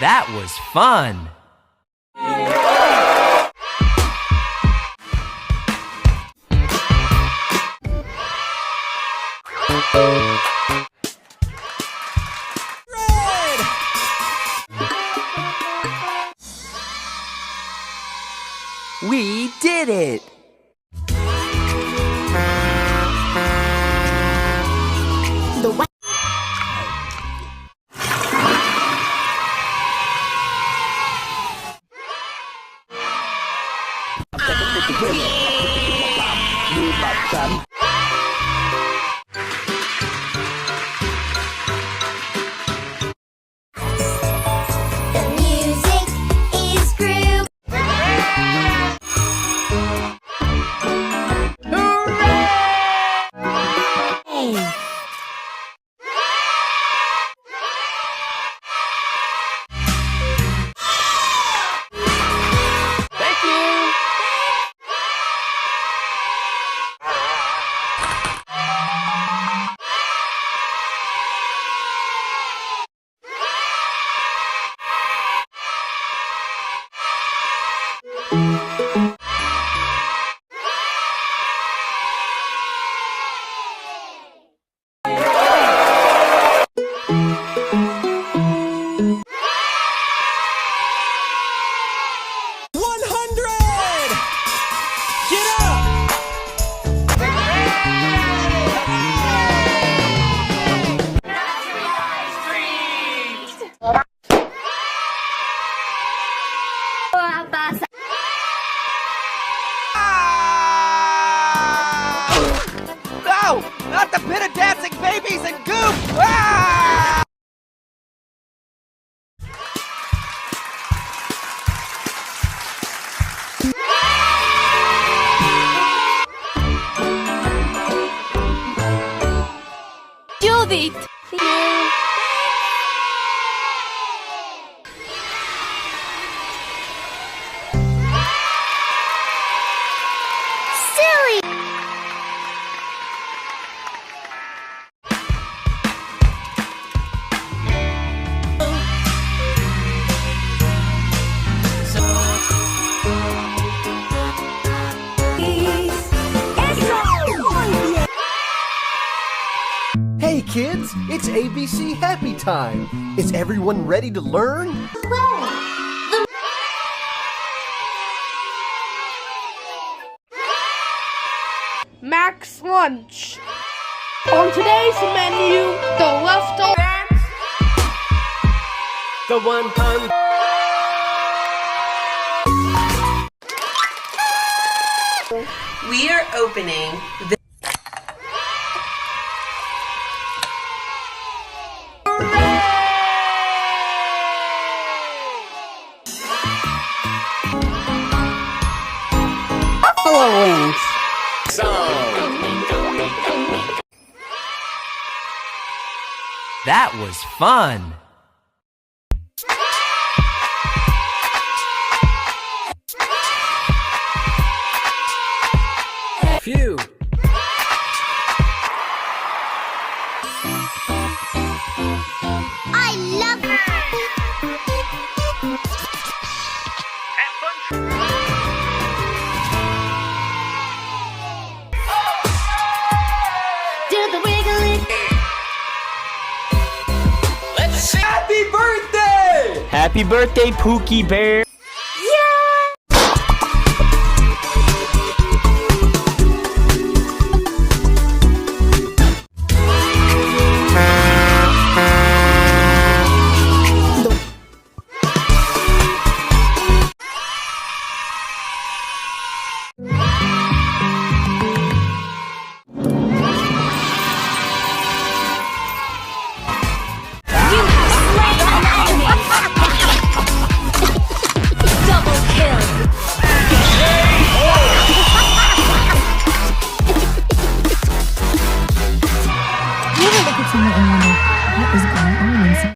That was fun. We did it! The music is groove. Hooray! Thank you! No! Not the pit of dancing babies and goop! Ah! Judith! Silly! Hey kids, it's ABC Happy Time. Is everyone ready to learn? Max Lunch. On today's menu, the leftovers. The 100. We are opening the Buffalo wings. That was fun. Phew. I love Do the wiggly. Happy birthday! Happy birthday, Pookie Bear!